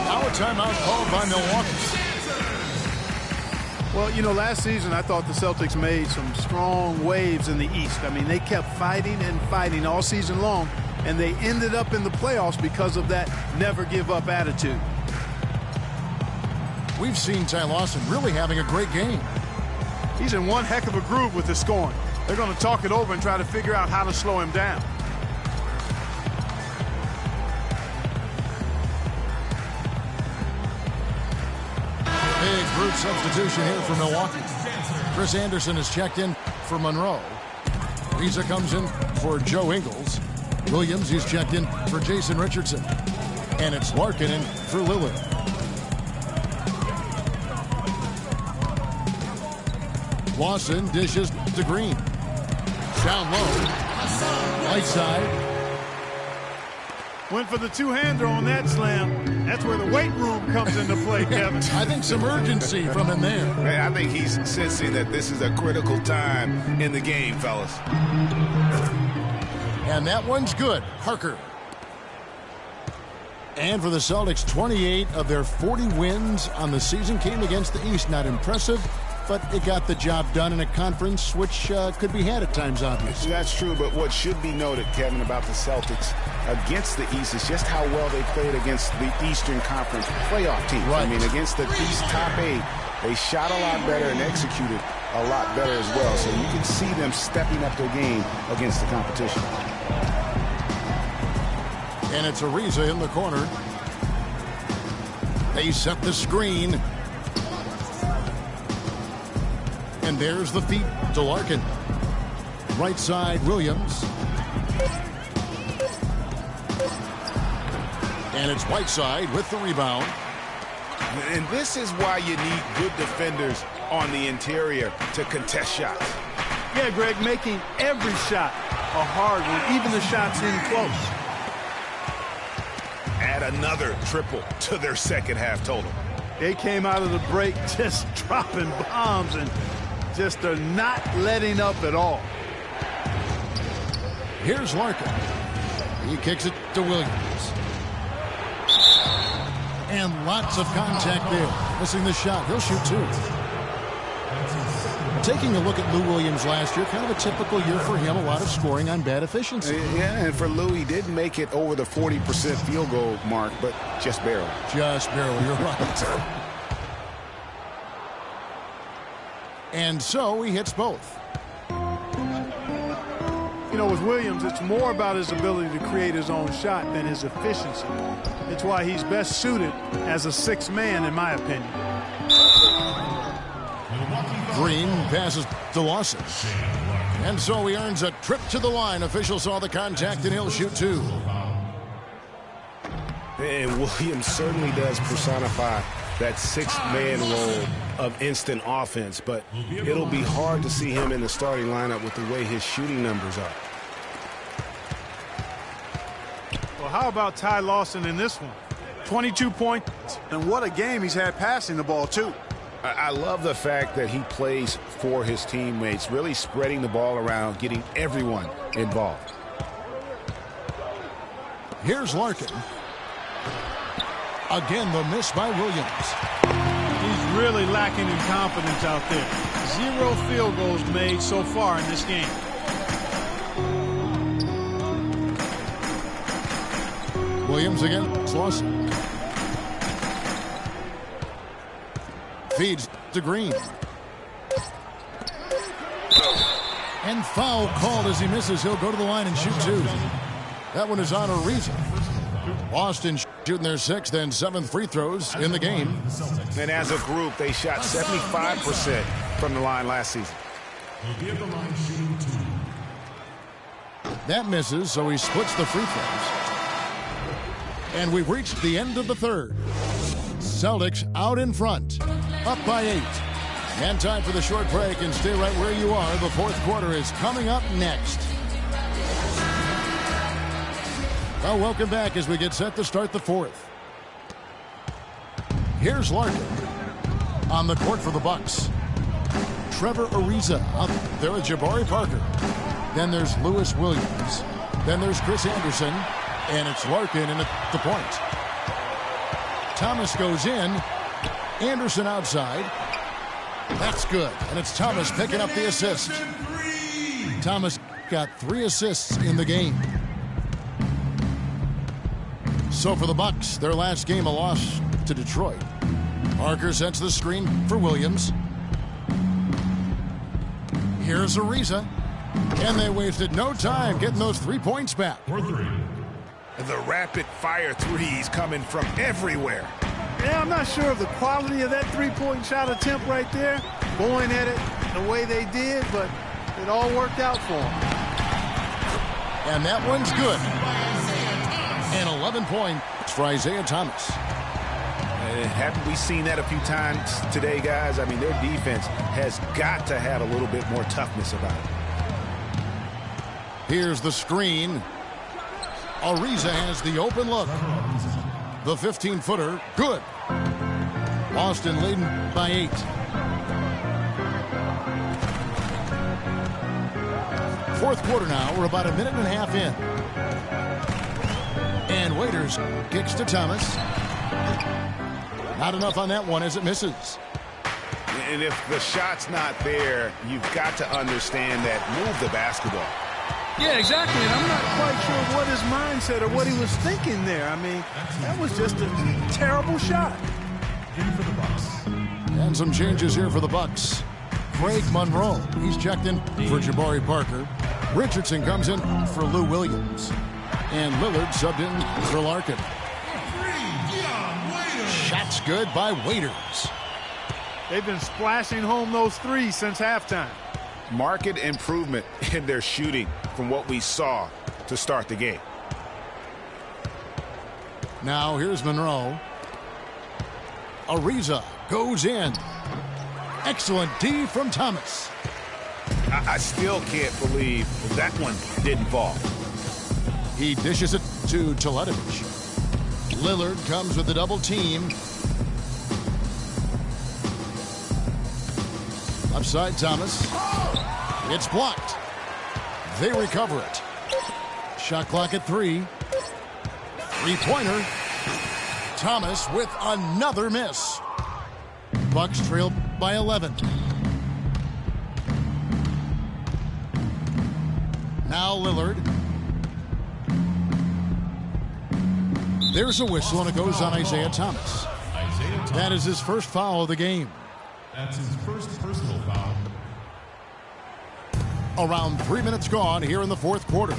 Now a timeout called by Milwaukee. Well, you know, last season I thought the Celtics made some strong waves in the East. I mean, they kept fighting and fighting all season long, and they ended up in the playoffs because of that never-give-up attitude. We've seen Ty Lawson really having a great game. He's in one heck of a groove with his scoring. They're going to talk it over and try to figure out how to slow him down. Big group substitution here for Milwaukee. Chris Anderson is checked in for Monroe. Reza comes in for Joe Ingles. Williams is checked in for Jason Richardson. And it's Larkin in for Lillard. Lawson dishes to Green. Down low. Right side. Went for the two-hander on that slam. That's where the weight room comes into play, Kevin. I think some urgency from him there. Man, I think he's sensing that this is a critical time in the game, fellas. And that one's good. Harker. And for the Celtics, 28 of their 40 wins on the season came against the East. Not impressive, but it got the job done in a conference which could be had at times, obviously. That's true, but what should be noted, Kevin, about the Celtics against the East is just how well they played against the Eastern Conference playoff teams. Right. I mean, against the East top 8, they shot a lot better and executed a lot better as well. So you can see them stepping up their game against the competition. And it's Ariza in the corner. They set the screen. And there's the feet to Larkin. Right side, Williams. And it's Whiteside with the rebound. And this is why you need good defenders on the interior to contest shots. Yeah, Greg, making every shot a hard one, even the shots in close. Add another triple to their second half total. They came out of the break just dropping bombs and just are not letting up at all. Here's Larkin. He kicks it to Williams. And lots of contact there. Missing the shot. He'll shoot 2. Taking a look at Lou Williams last year, kind of a typical year for him, a lot of scoring on bad efficiency. Yeah, and for Lou, he did make it over the 40% field goal mark, but just barely. Just barely, you're right. And so he hits both. You know, with Williams, it's more about his ability to create his own shot than his efficiency. It's why he's best suited as a 6th man, in my opinion. Green passes to Lawson. And so he earns a trip to the line. Official saw the contact, and he'll shoot 2. And Williams certainly does personify that 6th man role of instant offense, but it'll be hard to see him in the starting lineup with the way his shooting numbers are. Well, how about Ty Lawson in this one? 22 points, and what a game he's had passing the ball, too. I love the fact that he plays for his teammates, really spreading the ball around, getting everyone involved. Here's Larkin. Again, the miss by Williams. He's really lacking in confidence out there. 0 field goals made so far in this game. Williams against Lawson. Feeds to Green. And foul called as he misses. He'll go to the line and shoot 2. That one is on Ariza. Boston shooting their 6th and 7th free throws in the game. And as a group, they shot 75% from the line last season. That misses, so he splits the free throws. And we've reached the end of the 3rd. Celtics out in front, up by 8. And time for the short break, and stay right where you are. The 4th quarter is coming up next. Well, welcome back as we get set to start the 4th. Here's Larkin on the court for the Bucks. Trevor Ariza up there with Jabari Parker. Then there's Lewis Williams. Then there's Chris Anderson. And it's Larkin in at the point. Thomas goes in. Anderson outside. That's good. And it's Thomas picking up the assist. Thomas got 3 assists in the game. So for the Bucks, their last game a loss to Detroit. Parker sets the screen for Williams. Here's Ariza. And they wasted no time getting those 3 points back. The rapid-fire threes coming from everywhere. Yeah, I'm not sure of the quality of that 3-point shot attempt right there. Going at it the way they did, but it all worked out for them. And that one's good. And 11 points for Isaiah Thomas. Haven't we seen that a few times today, guys? I mean, their defense has got to have a little bit more toughness about it. Here's the screen. Ariza has the open look. The 15-footer, good. Boston leading by 8. Fourth quarter now. We're about a minute and a half in. And Waiters kicks to Thomas. Not enough on that one as it misses. And if the shot's not there, you've got to understand that. Move the basketball. Yeah, exactly. And I'm not quite sure what his mindset or what he was thinking there. I mean, that was just a terrible shot. And some changes here for the Bucks. Craig Monroe, he's checked in for Jabari Parker. Richardson comes in for Lou Williams. And Lillard subbed in for Larkin. Shots good by Waiters. They've been splashing home those threes since halftime. Marked improvement in their shooting from what we saw to start the game. Now here's Monroe. Ariza goes in. Excellent D from Thomas. I still can't believe that one didn't fall. He dishes it to Teletovic. Lillard comes with the double team. Upside Thomas. It's blocked. They recover it. Shot clock at 3. Three-pointer. Thomas with another miss. Bucks trail by 11. Now Lillard. There's a whistle, and it goes on Isaiah Thomas. That is his first foul of the game. That's his first personal foul. Around 3 minutes gone here in the fourth quarter.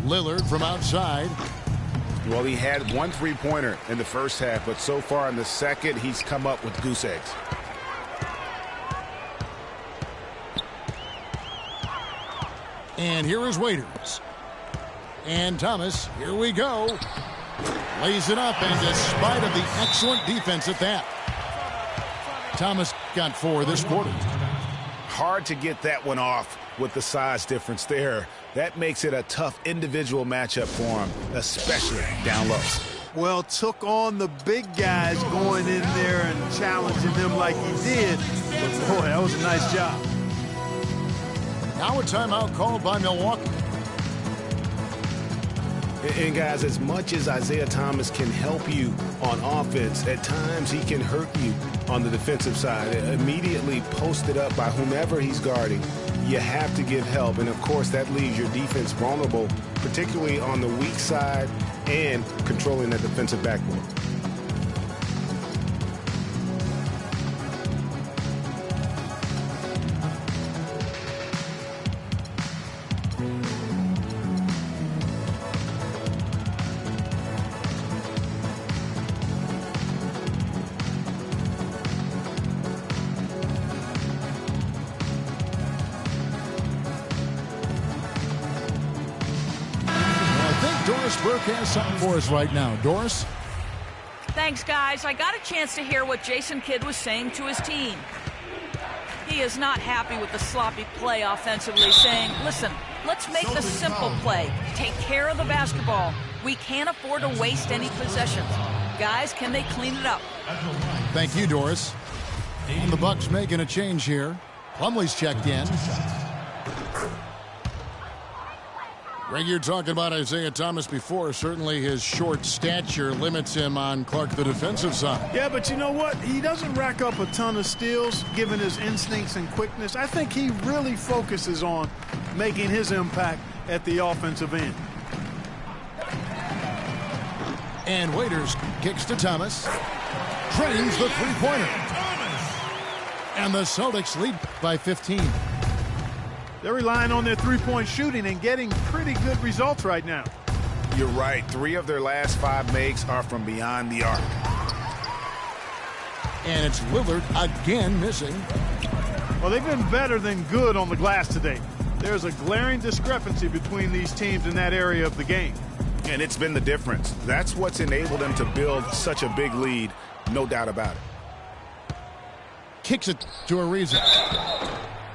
Lillard from outside. Well, he had one three-pointer in the first half, but so far in the second, he's come up with goose eggs. And here is Waiters. And Thomas, here we go. Lays it up, and despite of the excellent defense at that, Thomas got 4 this quarter. Hard to get that one off with the size difference there. That makes it a tough individual matchup for him, especially down low. Well, took on the big guys going in there and challenging them like he did. But boy, that was a nice job. Now a timeout called by Milwaukee. And guys, as much as Isaiah Thomas can help you on offense, at times he can hurt you on the defensive side. Immediately posted up by whomever he's guarding, you have to give help. And of course, that leaves your defense vulnerable, particularly on the weak side and controlling that defensive backboard. Burke has something for us right now. Doris? Thanks, guys. I got a chance to hear what Jason Kidd was saying to his team. He is not happy with the sloppy play offensively, saying, listen, let's make the simple play. Take care of the basketball. We can't afford to waste any possessions. Guys, can they clean it up? Thank you, Doris. And the Bucks making a change here. Plumlee's checked in. Greg, you're talking about Isaiah Thomas before. Certainly his short stature limits him on Clark, the defensive side. Yeah, but you know what? He doesn't rack up a ton of steals, given his instincts and quickness. I think he really focuses on making his impact at the offensive end. And Waiters kicks to Thomas. Drains the three-pointer. And the Celtics lead by 15. They're relying on their three-point shooting and getting pretty good results right now. You're right. 3 of their last 5 makes are from beyond the arc. And it's Lillard again missing. Well, they've been better than good on the glass today. There's a glaring discrepancy between these teams in that area of the game. And it's been the difference. That's what's enabled them to build such a big lead, no doubt about it. Kicks it to Ariza.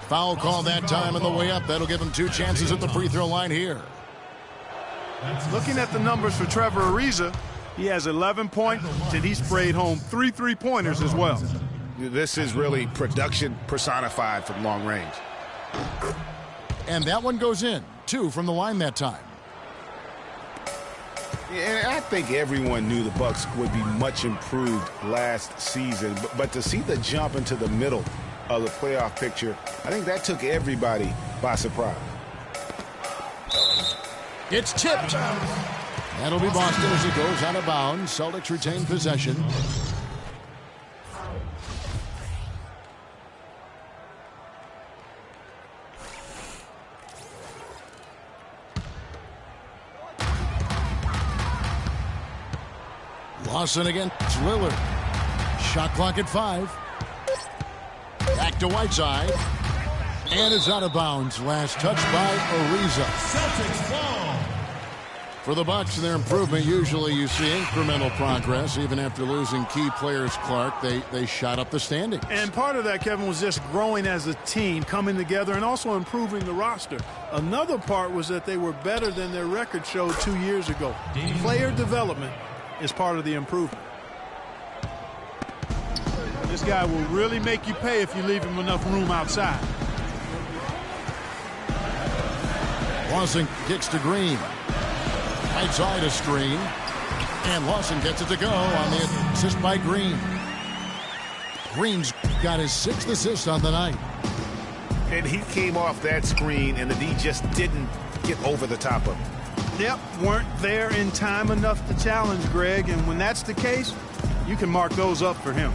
Foul call that time on the way up. That'll give him 2 chances at the free throw line here. Looking at the numbers for Trevor Ariza, he has 11 points, and he sprayed home 3 3-pointers as well. This is really production personified from long range. And that one goes in. 2 from the line that time. Yeah, I think everyone knew the Bucks would be much improved last season, but to see the jump into the middle of the playoff picture, I think that took everybody by surprise. It's tipped. That'll be Boston as it goes out of bounds. Celtics retain possession. Lawson against Lillard. Shot clock at 5. Back to Whiteside. And it's out of bounds. Last touch by Ariza. Celtics ball. For the Bucks and their improvement, usually you see incremental progress. Even after losing key players, Clark, they shot up the standings. And part of that, Kevin, was just growing as a team, coming together, and also improving the roster. Another part was that they were better than their record showed 2 years ago. Player development is part of the improvement. This guy will really make you pay if you leave him enough room outside. Lawson kicks to Green. Right side a screen. And Lawson gets it to go on the assist by Green. Green's got his 6th assist on the night. And he came off that screen, and the D just didn't get over the top of him. Yep, weren't there in time enough to challenge Greg, and when that's the case, you can mark those up for him.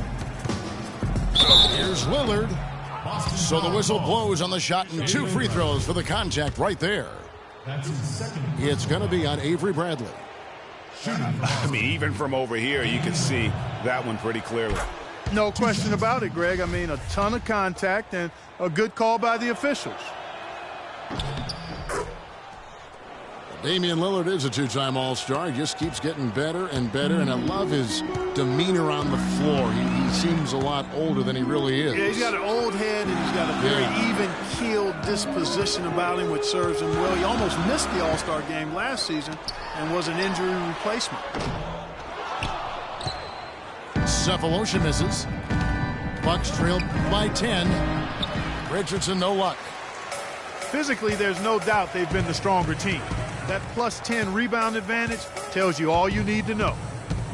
Here's Lillard. So the whistle blows on the shot and 2 free throws for the contact right there. It's going to be on Avery Bradley. I mean, even from over here, you can see that one pretty clearly. No question about it, Greg. I mean, a ton of contact and a good call by the officials. Damian Lillard is a 2-time All-Star. He just keeps getting better and better, and I love his demeanor on the floor. He seems a lot older than he really is. Yeah, he's got an old head, and he's got a very even-keeled disposition about him, which serves him well. He almost missed the All-Star game last season and was an injury replacement. Cephalosha misses. Bucks trail by 10. Richardson, no luck. Physically, there's no doubt they've been the stronger team. That plus 10 rebound advantage tells you all you need to know.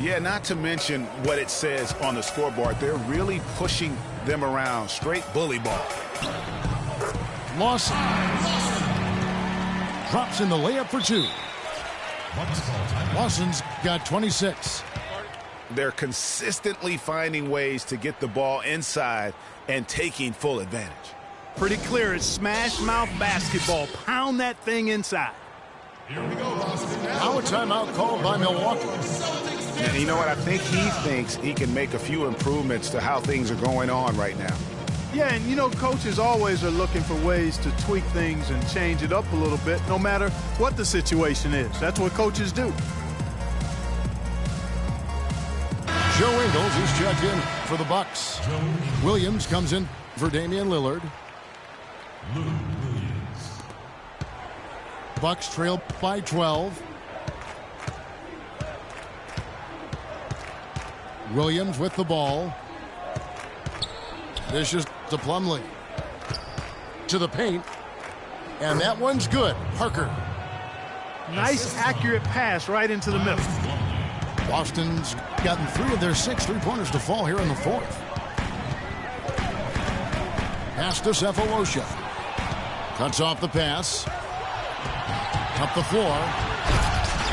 Yeah, not to mention what it says on the scoreboard. They're really pushing them around. Straight bully ball. Lawson drops in the layup for 2. Lawson's got 26. They're consistently finding ways to get the ball inside and taking full advantage. Pretty clear it's smash mouth basketball. Pound that thing inside. Here we go, Boston. Now a timeout called by Milwaukee. And you know what? I think he thinks he can make a few improvements to how things are going on right now. Yeah, and you know, coaches always are looking for ways to tweak things and change it up a little bit, no matter what the situation is. That's what coaches do. Joe Ingles is checked in for the Bucks. Williams comes in for Damian Lillard. Bucks trail by 12. Williams with the ball. Dishes to Plumlee. To the paint. And that one's good. Parker. Nice, accurate pass right into the middle. Boston's gotten 3 of their 6 3-pointers to fall here in the 4th. Pass to Cephalosha. Cuts off the pass. Up the floor.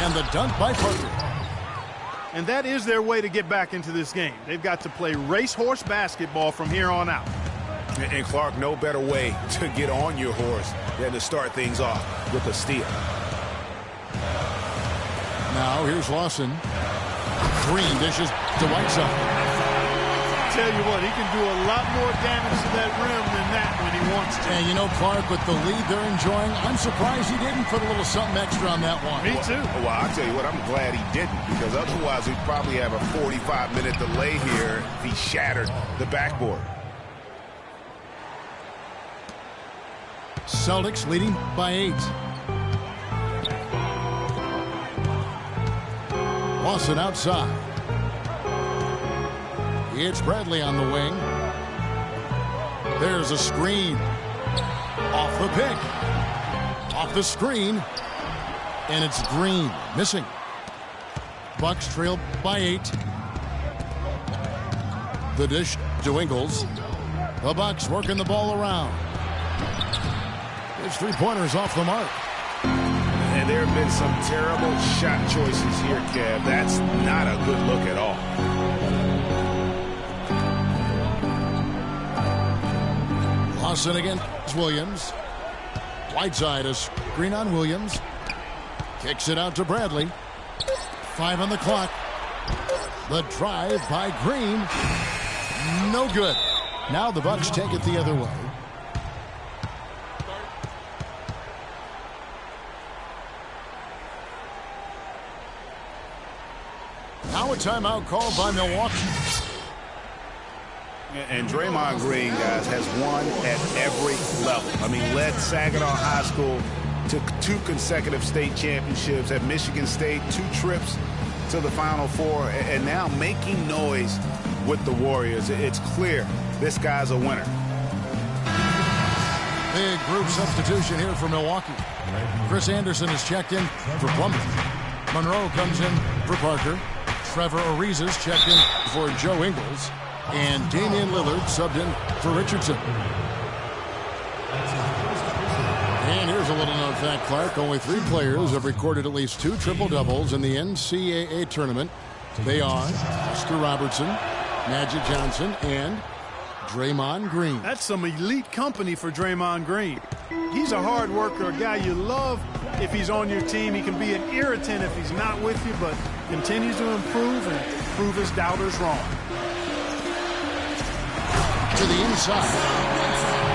And the dunk by Parker. And that is their way to get back into this game. They've got to play racehorse basketball from here on out. And Clark, no better way to get on your horse than to start things off with a steal. Now here's Lawson. Green dishes to Whiteside. Tell you what, he can do a lot more damage to that rim than that when he wants to. And you know, Clark, with the lead they're enjoying, I'm surprised he didn't put a little something extra on that one. Me too. Well, I'll tell you what, I'm glad he didn't, because otherwise we'd probably have a 45-minute delay here if he shattered the backboard. Celtics leading by 8. Lawson outside. It's Bradley on the wing. There's a screen. Off the pick. Off the screen. And it's Green missing. Bucks trail by 8. The dish to Ingles. The Bucks working the ball around. His 3-pointers off the mark. And there have been some terrible shot choices here, Kev. That's not a good look at all. Lawson against Williams. Whiteside a screen on Williams. Kicks it out to Bradley. 5 on the clock. The drive by Green. No good. Now the Bucks take it the other way. Now a timeout called by Milwaukee. And Draymond Green, guys, has won at every level. I mean, led Saginaw High School to 2 consecutive state championships at Michigan State, 2 trips to the Final Four, and now making noise with the Warriors. It's clear this guy's a winner. Big group substitution here for Milwaukee. Chris Anderson is checked in for Plumlee. Monroe comes in for Parker. Trevor Ariza's checked in for Joe Ingles. And Damian Lillard subbed in for Richardson. And here's a little known fact, Clark. Only 3 players have recorded at least 2 triple-doubles in the NCAA tournament. They are Oscar Robertson, Magic Johnson, and Draymond Green. That's some elite company for Draymond Green. He's a hard worker, a guy you love if he's on your team. He can be an irritant if he's not with you, but continues to improve and prove his doubters wrong. To the inside.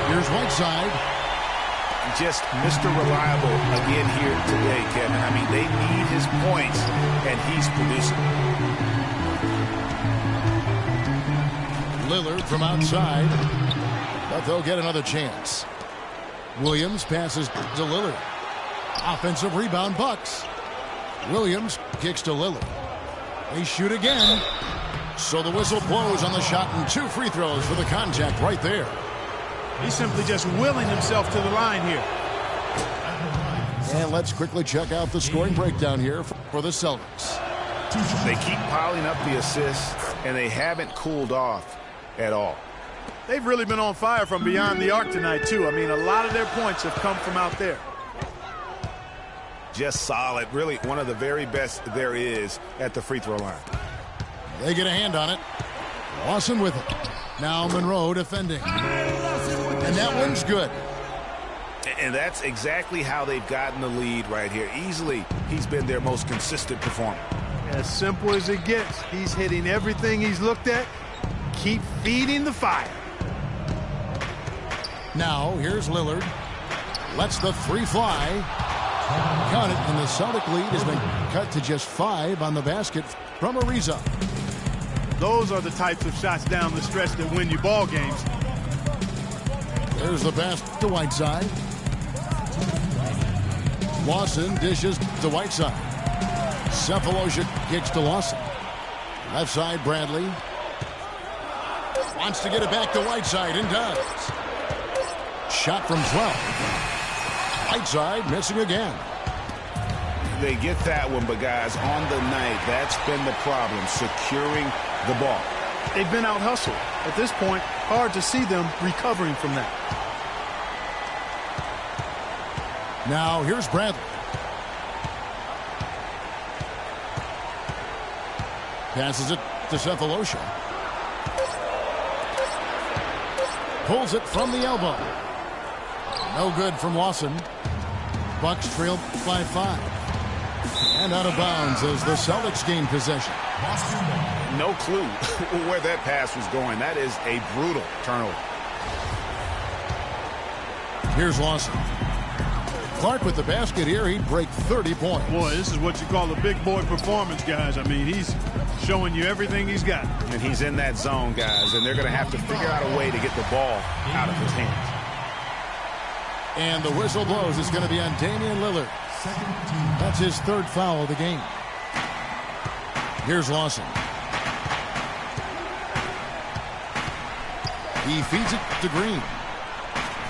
Here's Whiteside. Just Mr. Reliable again here today, Kevin. I mean, they need his points, and he's producing. Lillard from outside, but they'll get another chance. Williams passes to Lillard. Offensive rebound, Bucks. Williams kicks to Lillard. They shoot again. So the whistle blows on the shot, and 2 free throws for the contact right there. He's simply just willing himself to the line here. And let's quickly check out the scoring breakdown here for the Celtics. They keep piling up the assists, and they haven't cooled off at all. They've really been on fire from beyond the arc tonight, too. I mean, a lot of their points have come from out there. Just solid. Really one of the very best there is at the free throw line. They get a hand on it. Lawson with it. Now Monroe defending. And that one's good. And that's exactly how they've gotten the lead right here. Easily, he's been their most consistent performer. As simple as it gets. He's hitting everything he's looked at. Keep feeding the fire. Now, here's Lillard. Lets the 3 fly. Count it, and the Celtic lead has been cut to just 5 on the basket from Ariza. Those are the types of shots down the stretch that win you ball games. There's the pass to Whiteside. Lawson dishes to Whiteside. Cephalosha kicks to Lawson. Left side, Bradley. Wants to get it back to Whiteside and does. Shot from 12. Whiteside missing again. They get that one, but guys, on the night, that's been the problem, securing the ball. They've been out-hustled. At this point, hard to see them recovering from that. Now, here's Bradley. Passes it to Cephalosha. Pulls it from the elbow. No good from Lawson. Bucks trail by 5. And out of bounds as the Celtics gain possession. No clue where that pass was going. That is a brutal turnover. Here's Lawson. Clark with the basket here. He'd break 30 points. Boy, this is what you call a big boy performance, guys. I mean, he's showing you everything he's got. And he's in that zone, guys, and they're going to have to figure out a way to get the ball out of his hands. And the whistle blows. It's going to be on Damian Lillard. That's his third foul of the game. Here's Lawson. He feeds it to Green.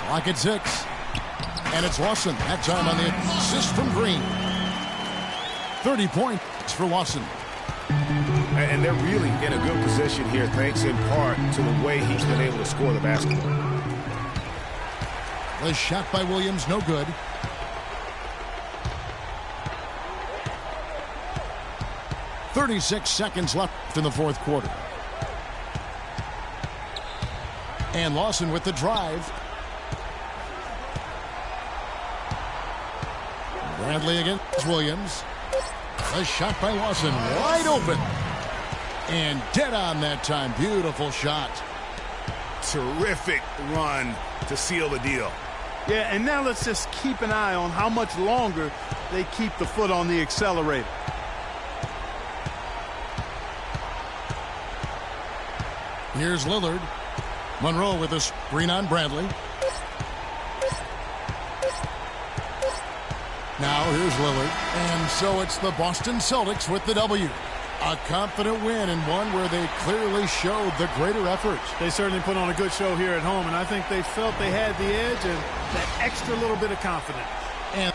Clock at 6. And it's Lawson. That time on the assist from Green. 30 points for Lawson. And they're really in a good position here, thanks in part to the way he's been able to score the basketball. The shot by Williams, no good. .36 seconds left in the fourth quarter. And Lawson with the drive. Bradley against Williams. A shot by Lawson, wide open. And dead on that time. Beautiful shot. Terrific run to seal the deal. Yeah, and now let's just keep an eye on how much longer they keep the foot on the accelerator. Here's Lillard. Monroe with a screen on Bradley. Now here's Lillard. And so it's the Boston Celtics with the W. A confident win and one where they clearly showed the greater effort. They certainly put on a good show here at home, and I think they felt they had the edge and that extra little bit of confidence. And